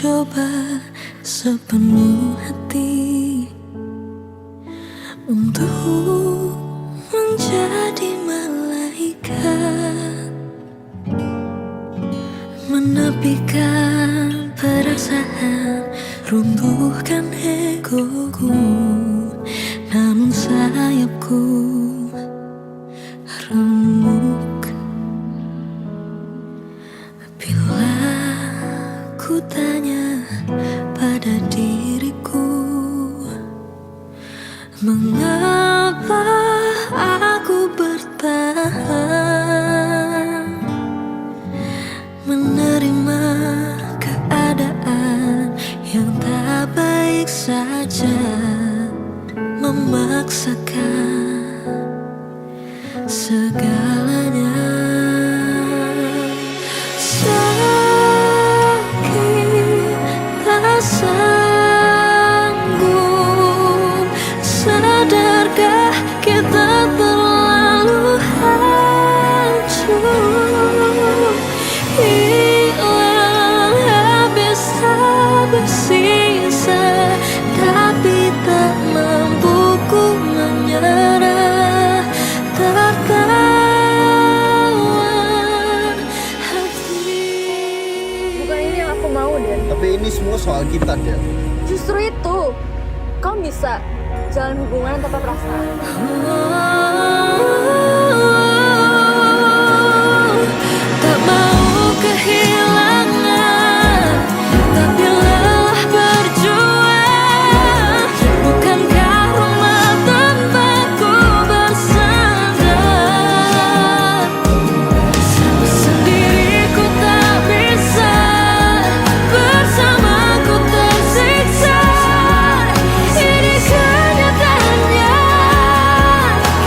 mencoba sepenuh hati untuk menjadi malaikat, menepikan perasaan, runtuhkan egoku. Namun sayapku remuk bila ku tanya pada diriku, mengapa aku bertahan menerima keadaan yang tak baik saja, memaksakan segalanya. Sakit tak sanggup, sadarkah kita terlalu hancur, hilang habis tak bersisa, tapi tak mampu ku menyerah, tertawan hati. Bukan ini yang aku mau, Dan. Tapi ini semua soal kita, Del. Justru itu, kamu bisa jalan hubungan tanpa perasaan. Tak mau kehilangan, tapi lelah berjuang. Bukankah rumah tanpaku bersandar? Sendiriku tak bisa, bersamaku tersiksa. Ini kenyataannya,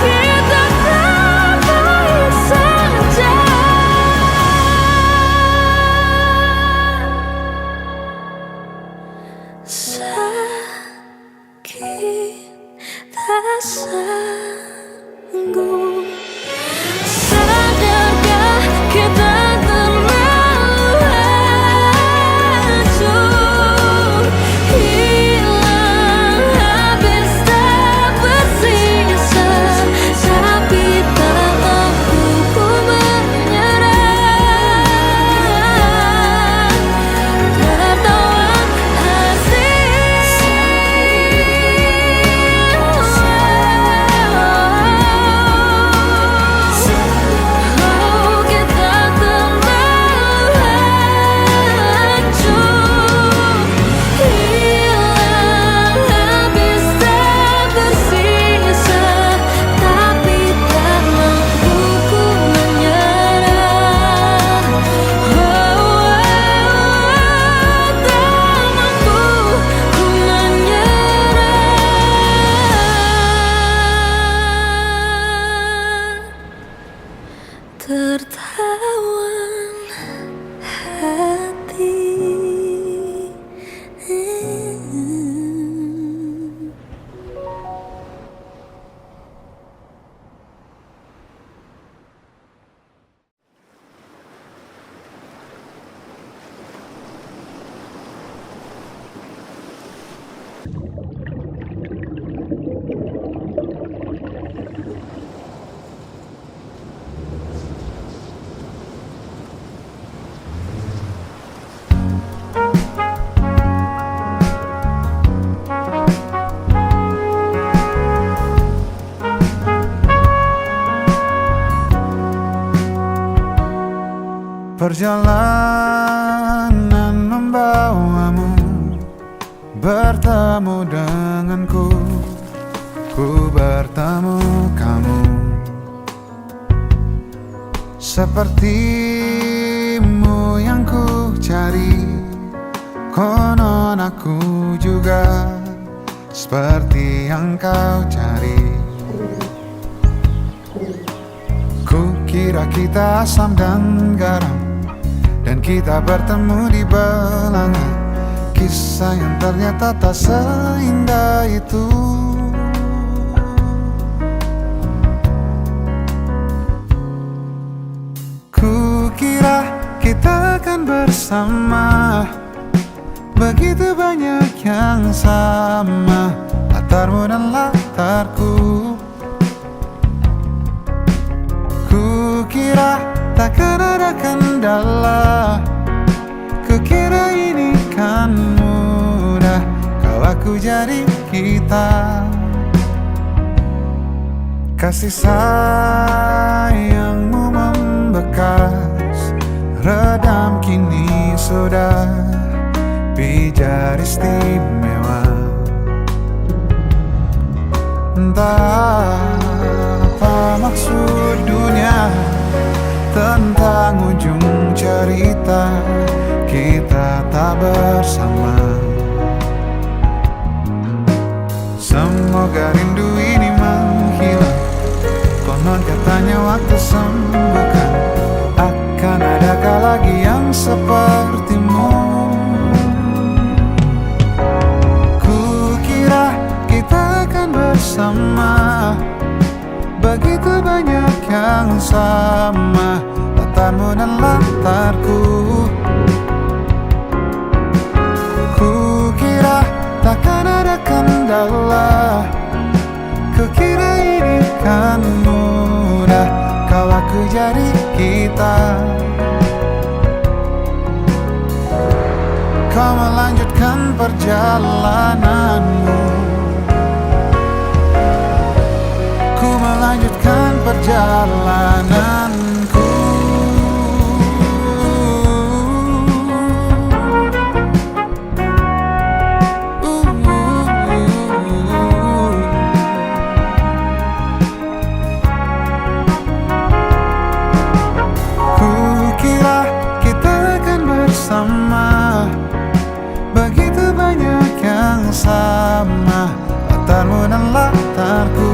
kita tak baik saja. Sakit tak sanggup, sadarkah kita terlalu hancur, hilang habis tak bersisa, tapi tak mampu ku menyerah, tertawan hati. Oh, kita terlalu hancur, hilang habis tak bersisa, tapi tak mampu ku menyerah. Tak mampu ku menyerah, tertawan hati. Perjalanan membawamu bertemu denganku, ku bertemu kamu. Sepertimu yang ku cari, konon aku juga seperti yang kau cari. Ku kira kita asam dan garam, dan kita bertemu di belanga. Kisah yang ternyata tak seindah itu. Ku kira kita akan bersama Begitu banyak yang sama, latarmu dan latarku. Kukira takkan ada kendala, kukira ini kan mudah, kau aku jadi kita. Kasih sayangmu membekas, redam kini sudah pijar istimewa. Entah apa maksud dunia tentang ujung cerita kita tak bersama. Semoga rindu ini menghilang, konon katanya waktu sembuhkan. Akan adakah lagi yang sepertimu? Kukira kita akan bersama, begitu banyak yang sama, latarmu dan latarku. Kukira takkan ada kendala, kukira ini kan mudah, kau aku jadi kita. Kau melanjutkan perjalananmu, ku melanjutkan perjalananku. Kukira kita akan bersama, begitu banyak yang sama, latarmu dan latarku.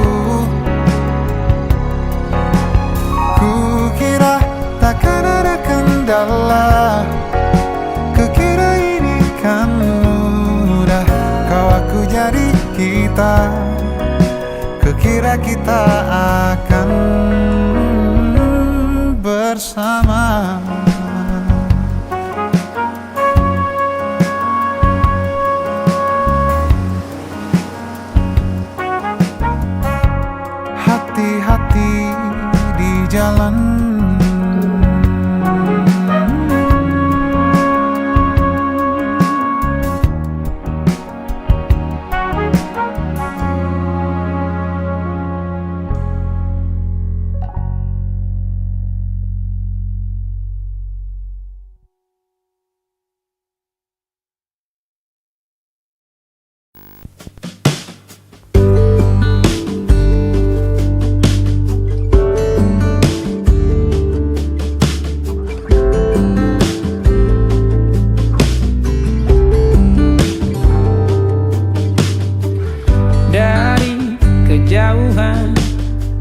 Kukira takkan ada kendala, kukira ini kan mudah, kau aku jadi kita. Kukira kita akan bersama. Hati-hati di jalan,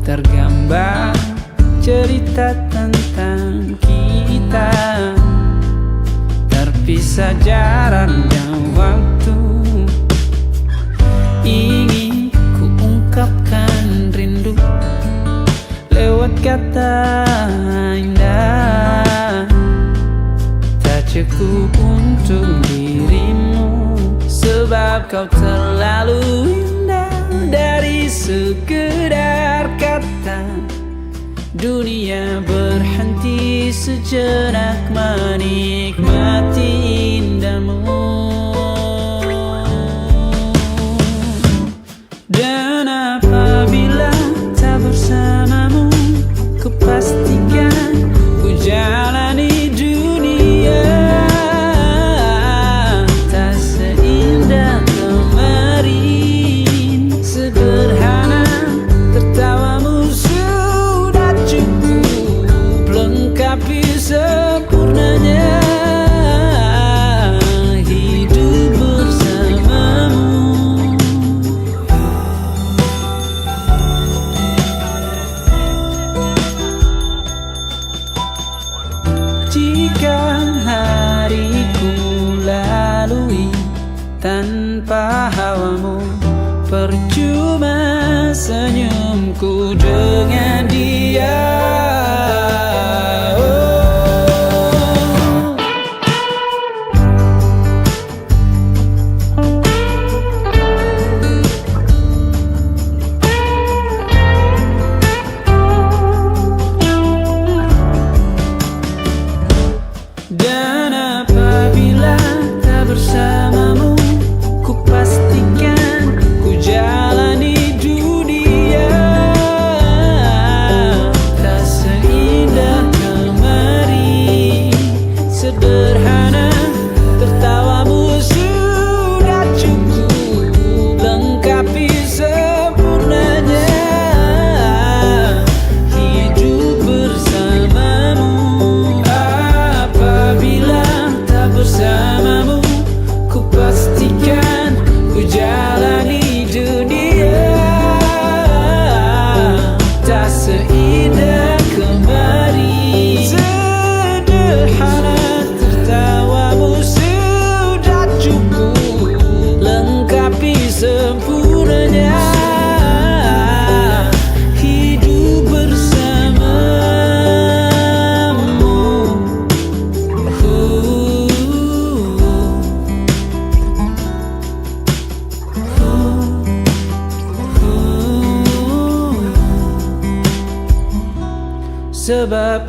tergambar cerita tentang kita, terpisah jarak dan waktu. Ingin ku ungkapkan rindu lewat kata indah, tak cukup untuk dirimu, sebab kau terlalu indah. Dari sekedar kata, dunia berhenti sejenak menikmati indahmu. Dan apabila tak bersamamu, kupastikan ku jalani dunia tak seindah kemarin. Sederhana tertawamu sudah cukup lengkapi sempurnanya hidup bersamamu. Jika hariku lalui tanpa hawamu, percuma senyumku dengan dia.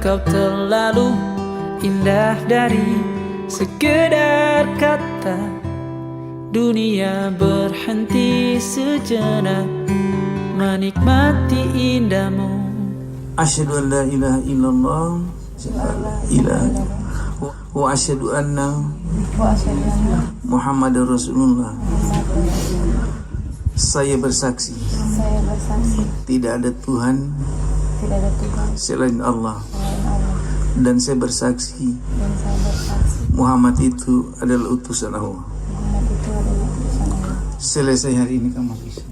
kau terlalu indah dari sekedar kata. Dunia berhenti sejenak menikmati indahmu. Asyhadu an la ilaha illallah wa asyhadu anna Muhammadar Rasulullah. Saya bersaksi tidak ada Tuhan selain Allah, dan saya bersaksi Muhammad itu adalah utusan Allah. Selesai hari ini kamu bisa.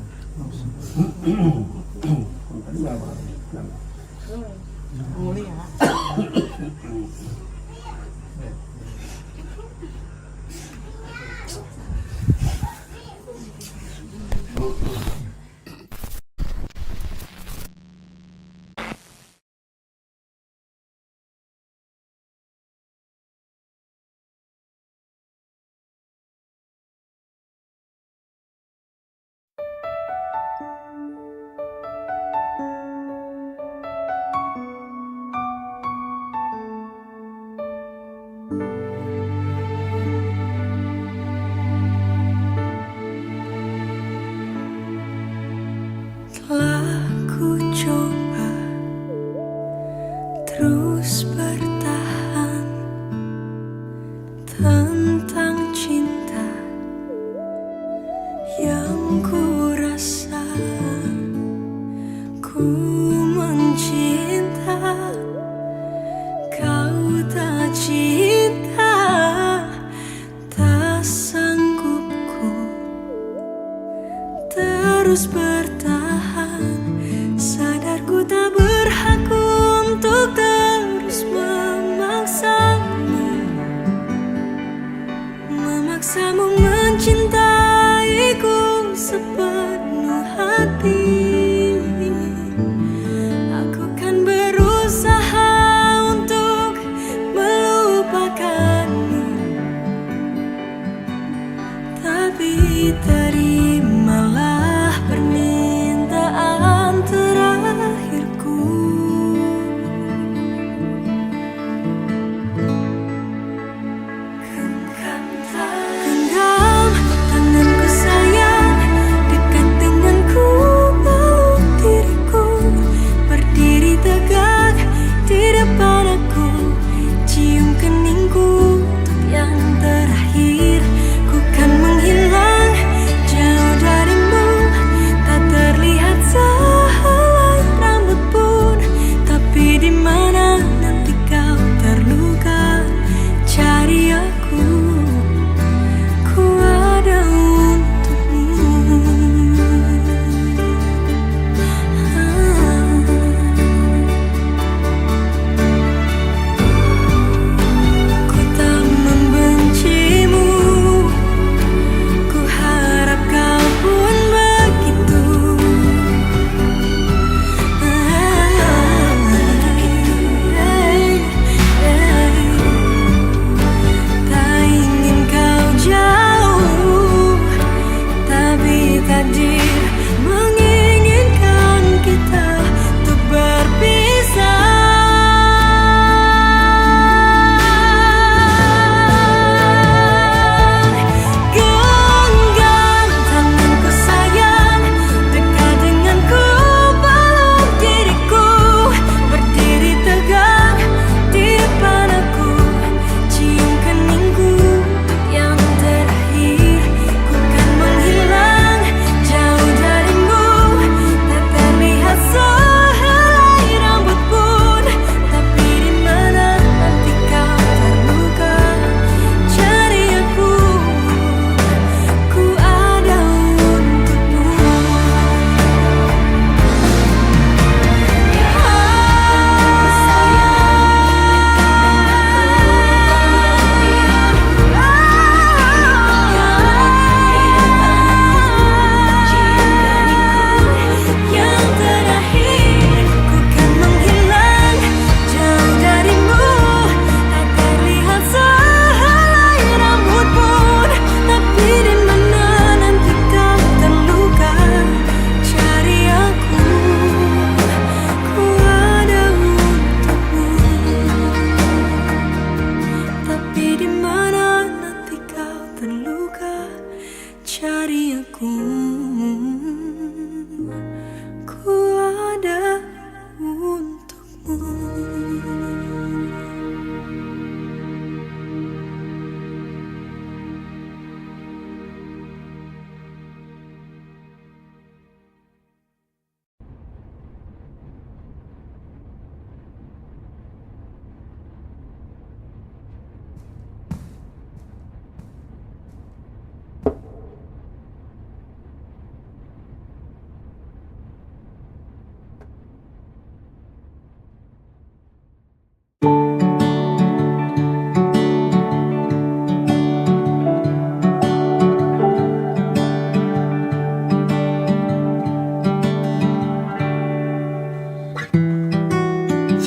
Telah ku coba terus bertahan tentang cinta yang ku rasa. Ku mencinta, kau tak cinta, tak sanggup ku terus bertahan. Sadar ku tak berhak untuk terus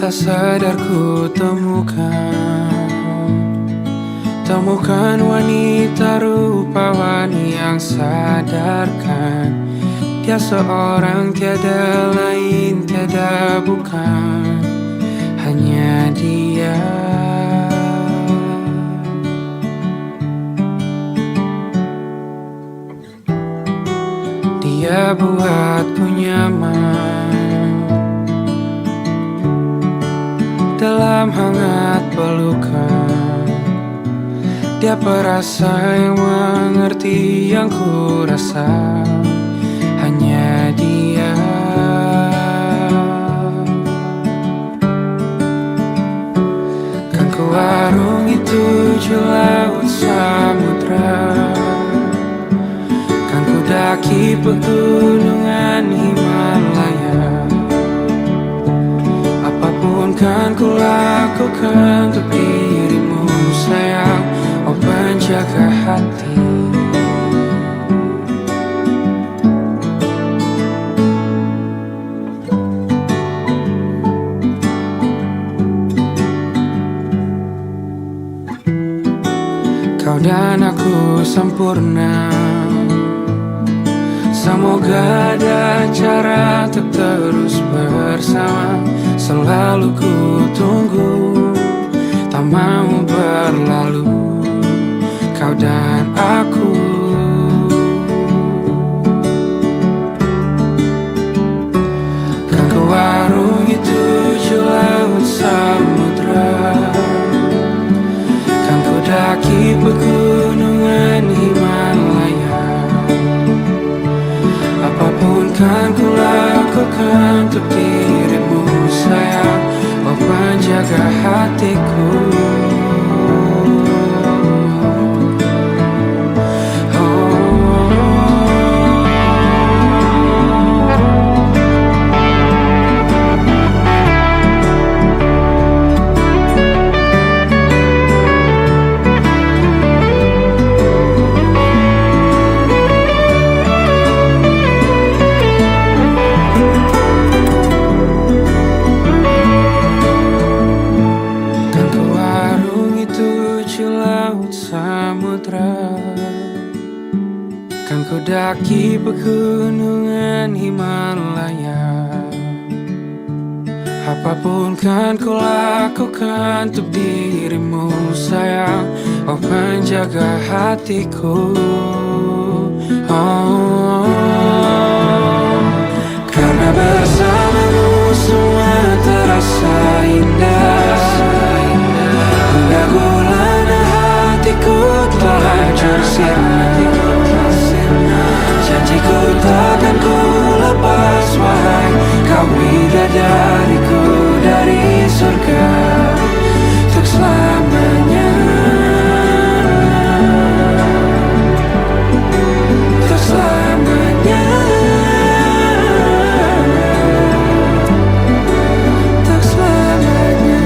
tak sadar ku temukan wanita rupawan yang sadarkan dia seorang tiada lain, tiada bukan, hanya dia. Dia buatku nyaman dalam hangat pelukan. Dia perasa yang mengerti yang ku rasa, hanya dia. Kan ku arungi 7 laut samudra, kan ku daki pegunungan Himalaya. Apapun kan ku lakukan untuk dirimu sayang, oh penjaga hati. Kau dan aku sempurna, semoga ada cara untuk terus bersama. Selalu ku tunggu, tak mau berlalu, kau dan aku. Kan ku arungi 7 laut samudra, kan ku daki pegunungan Himalaya. Apapun kan ku lakukan untuk dirimu sayang, oh penjaga hatiku. Kan ku daki pegunungan Himalaya. Apapun kan ku lakukan untuk dirimu sayang, oh penjaga hatiku. Oh, karena bersamamu semua terasa indah. Gundah gulana hatiku telah hancur sirna. Janjiku takkan ku lepas wahai kau bidadariku dari surga untuk selamanya, untuk selamanya, untuk selamanya.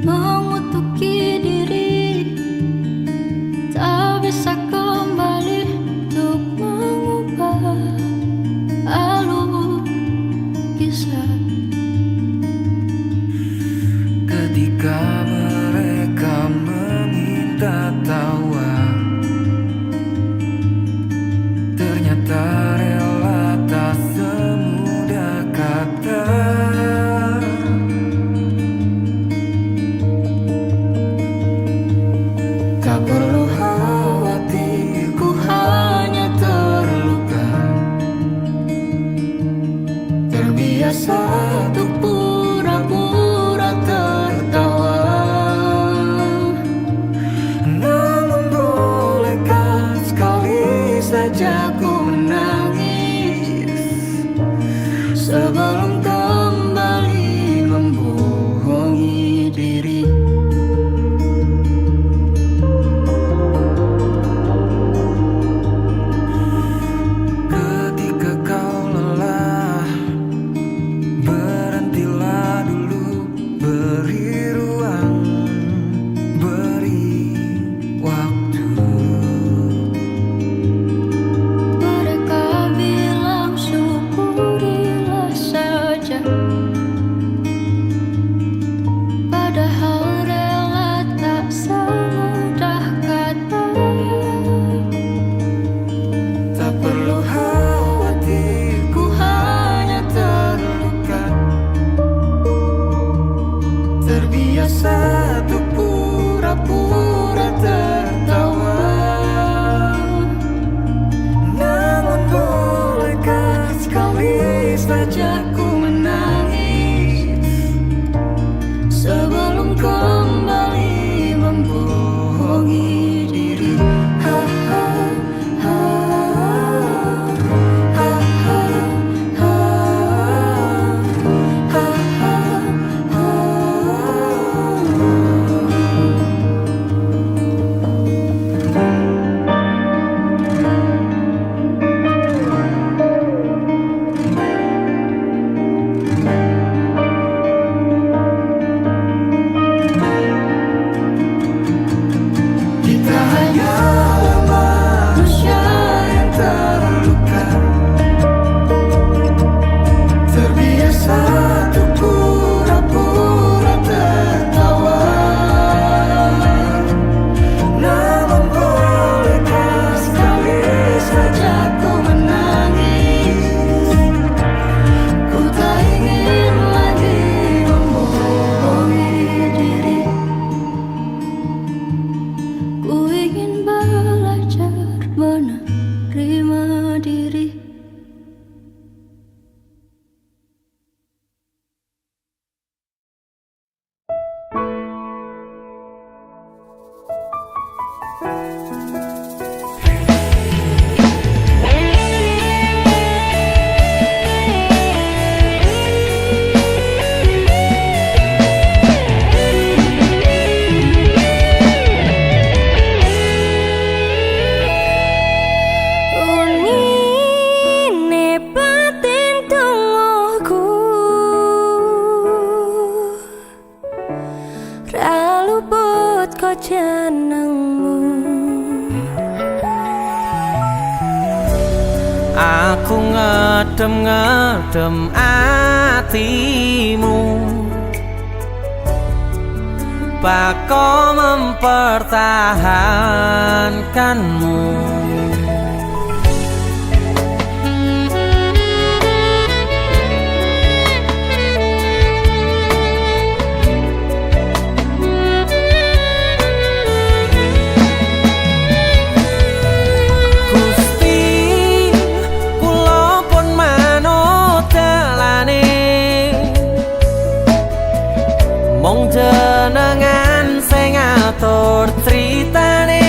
Mengutuk tak rela, tak semudah kata. Tak perlu khawatir, ku hanya terluka. Terbiasa untuk pura-pura tertawa. Namun bolehkah sekali saja ku menangis sebelum kembali membohongi diri. Ketika kau lelah, berhentilah dulu, beri ruang, beri waktu. Mereka bilang syukurilah saja, padahal rela tak semudah kata. Tak perlu khawatir, ku hanya terluka. Terbiasa untuk pura-pura tertawa. Namun bolehkah sekali saja ku menangis sebelum kembali membohongi diri. Ha, ha, ha, ha, ha, ha, ha, ha, ha. Kita hanyalah manusia yang terluka. Terbiasa untuk pura-pura tertawa. Namun bolehkah sekali saja ku menangis. Ku tak ingin lagi membohongi diri. Ku ingin belajar menerima diri. Unine batin tungguku, ra luput kok jenengmu. Aku ngedem-ngedem atimu, bako mempertahankanmu. Gusti, kula pun manut dalane, mung jenengan sing ngatur critane.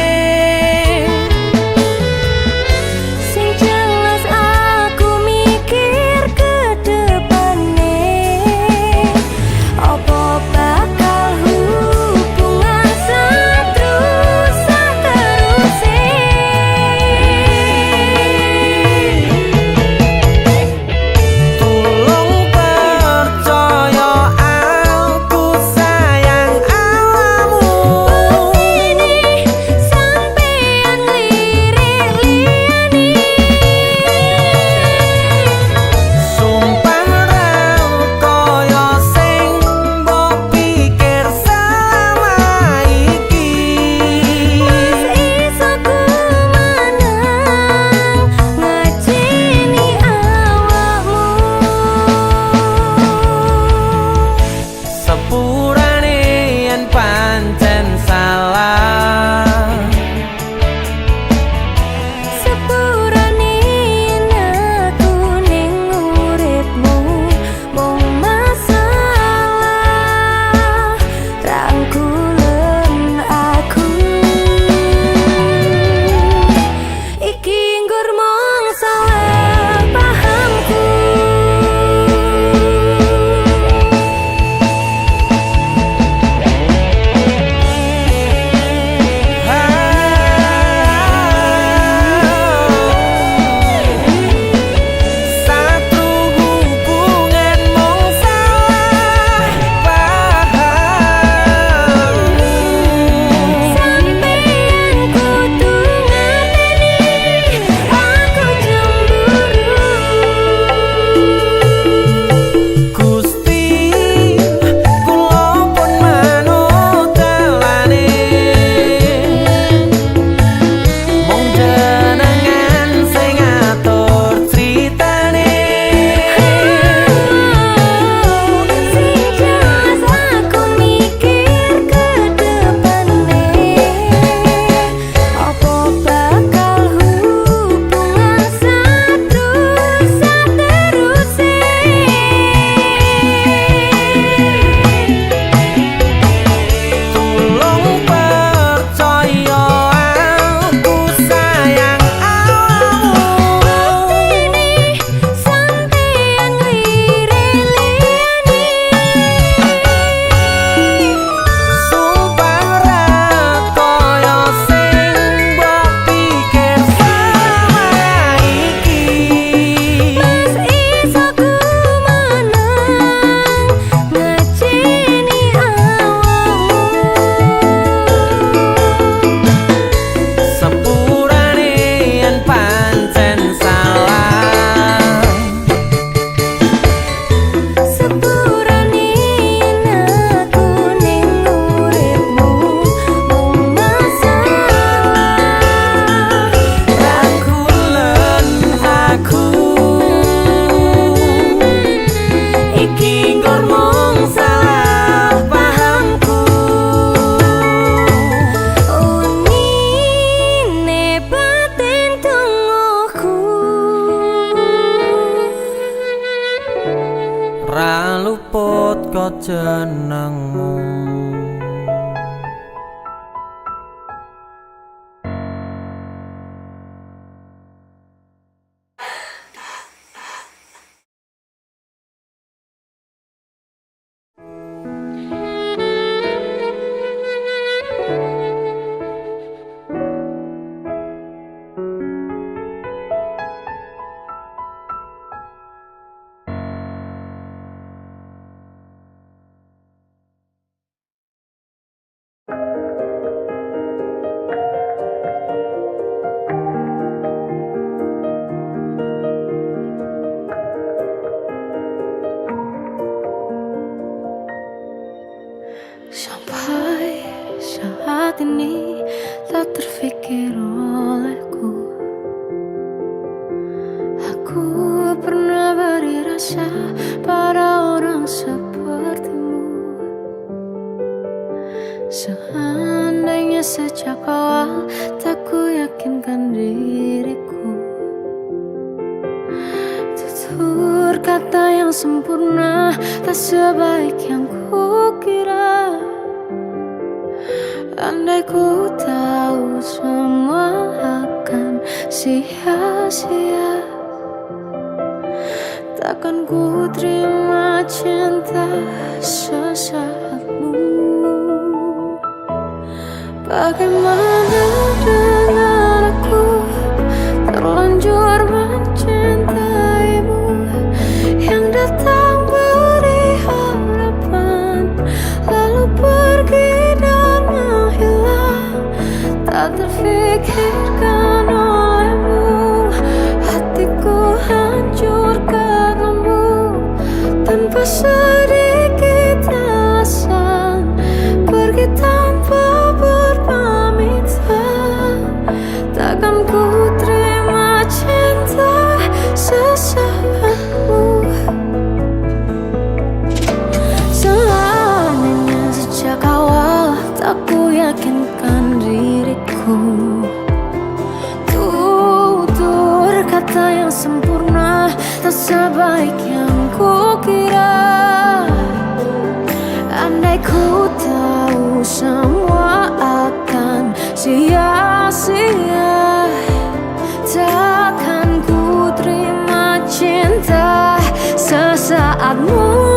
nyebut jenengmu. Sampai saat ini tak terfikir olehku. Aku pernah beri rasa pada orang sepertimu. Seandainya sejak awal tak ku yakinkan diriku. Tutur kata yang sempurna tak sebaik yang ku kira. Andai ku tahu semua akan sia-sia, takkan ku terima cinta sesaatmu. Bagaimana dengan aku terlanjur mencintaimu, yang datang beri harapan lalu pergi dan menghilang. Tak terfikirkan olehmu, hatiku hancur karenamu. Tanpa sedikit alasan pergi tanpa berpamitan. Takkan ku terima cinta sesaatmu. Seandainya sejak awal tak ku yakinkan diriku. Tutur kata yang sempurna tak sebaik yang ku kira. Andai ku tahu semua akan sia-sia, takkan ku terima cinta sesaatmu.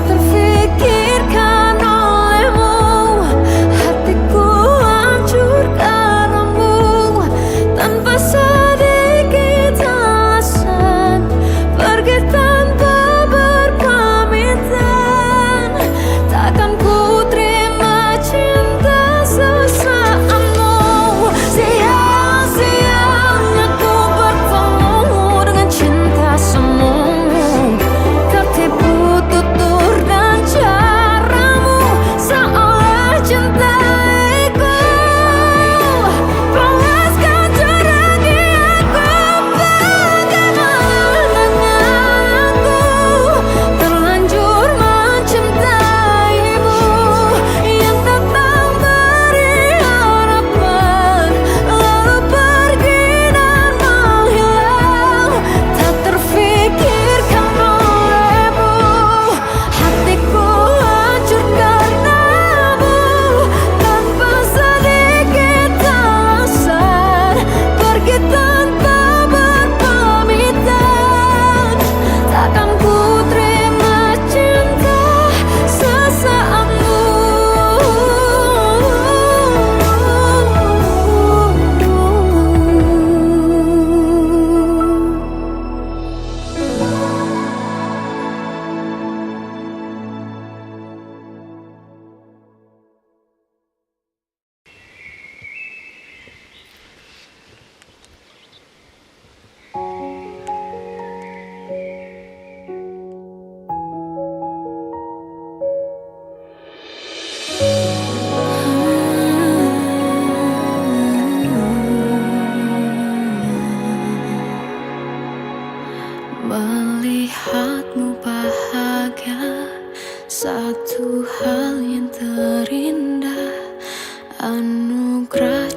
Terfikirkan olehmu, hatiku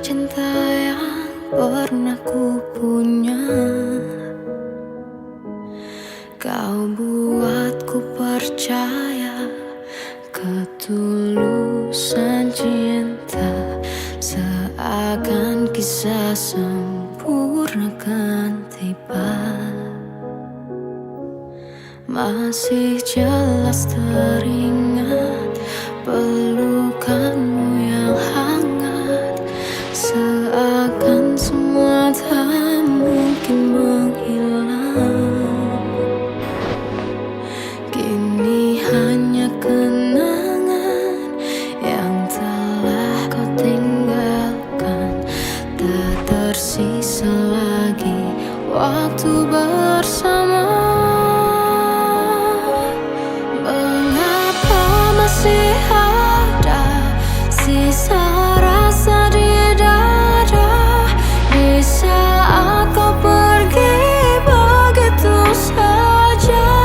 cinta yang pernah ku punya. Kau buatku percaya ketulusan cinta, seakan kisah sempurna kan tiba. Masih jelas teringat pelukanmu yang hangat, seakan semua tak mungkin menghilang. Kini hanya kenangan yang telah kau tinggalkan, tak tersisa lagi waktu bersama. Masih ada sisa rasa di dada di saat kau pergi begitu saja.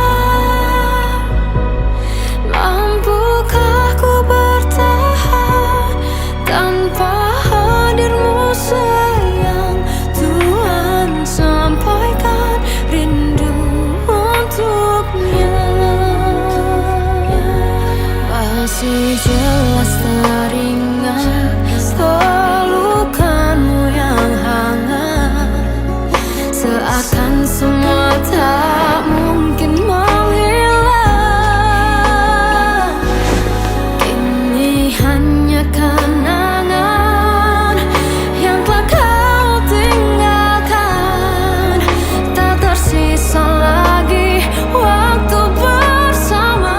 Mampukah ku bertahan tanpa hadirmu sayang? Tuhan sampaikan rindu untuknya. Masih jelas teringat pelukanmu yang hangat, seakan semua tak mungkin menghilang. Kini hanya kenangan yang telah kau tinggalkan, tak tersisa lagi waktu bersama.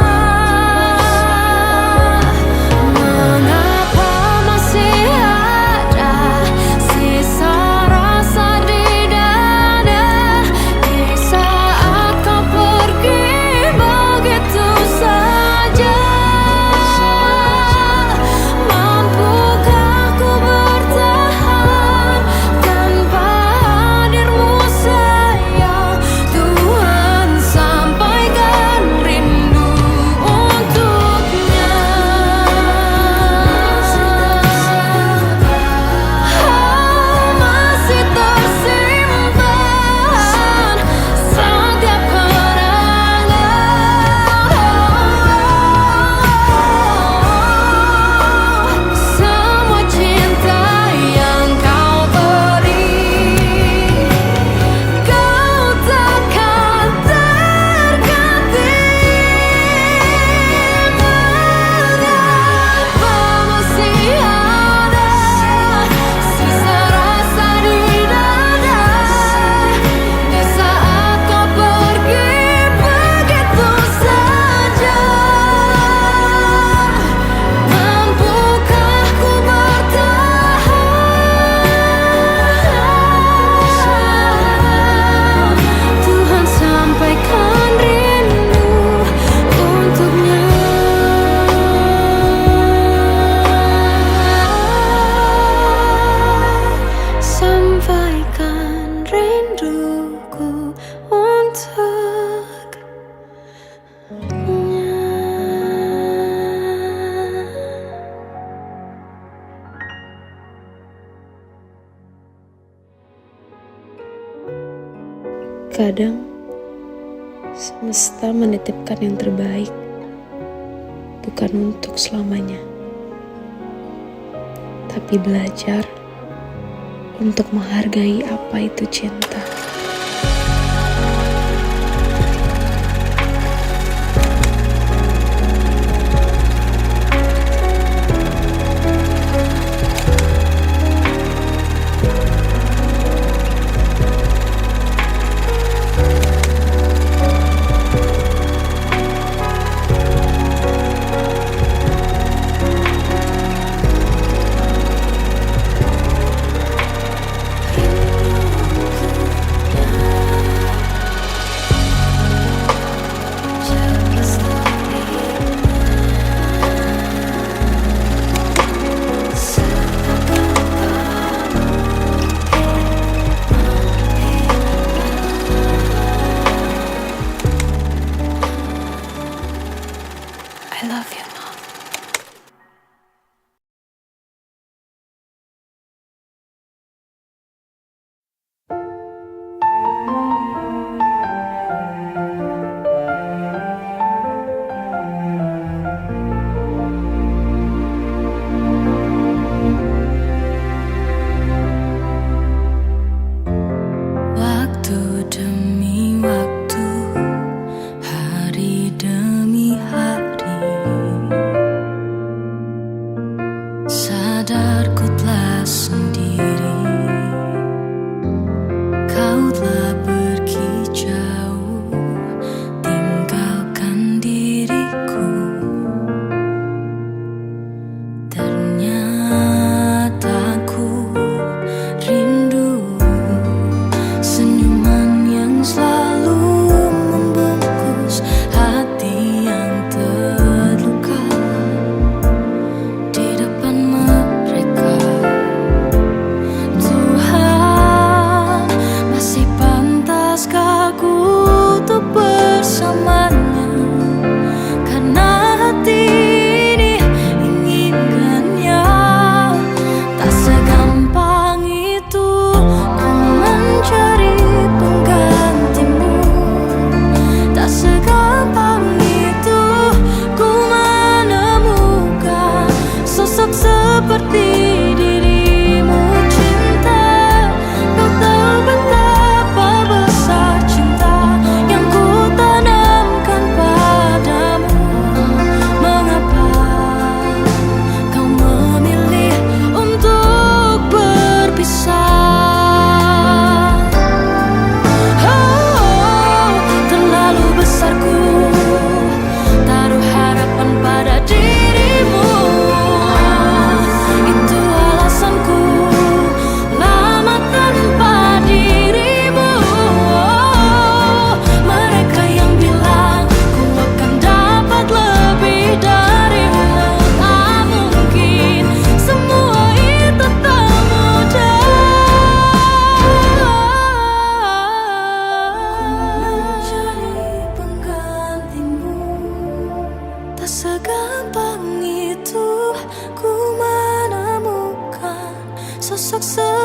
Kadang semesta menitipkan yang terbaik, bukan untuk selamanya, tapi belajar untuk menghargai apa itu cinta.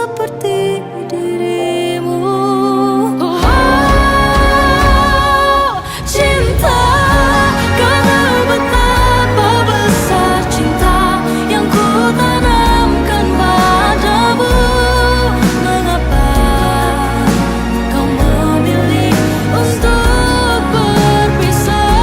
seperti dirimu. Oh, cinta, kau tahu betapa besar cinta yang ku tanamkan padamu. Mengapa kau memilih untuk berpisah?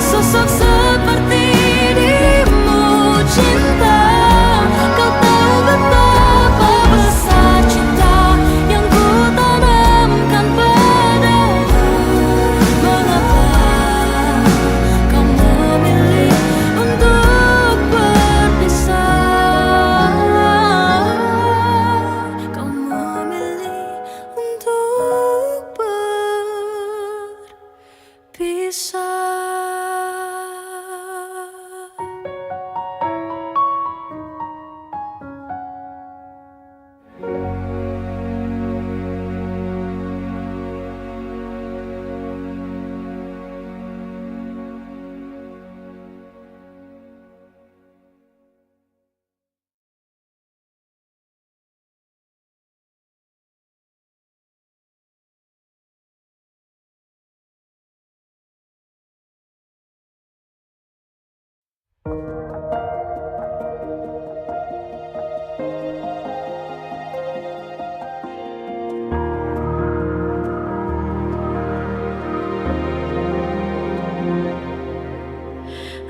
Sosok seperti dirimu, cinta, kau tahu betapa besar cinta yang ku tanamkan padamu. Mengapa kau memilih untuk berpisah? Kau memilih untuk berpisah.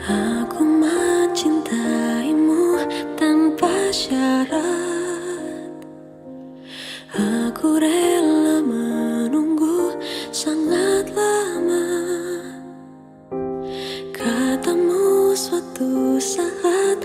Aku mencintaimu tanpa syarat. Aku rela menunggu sangat lama. Katamu suatu saat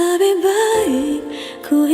lebih baik ku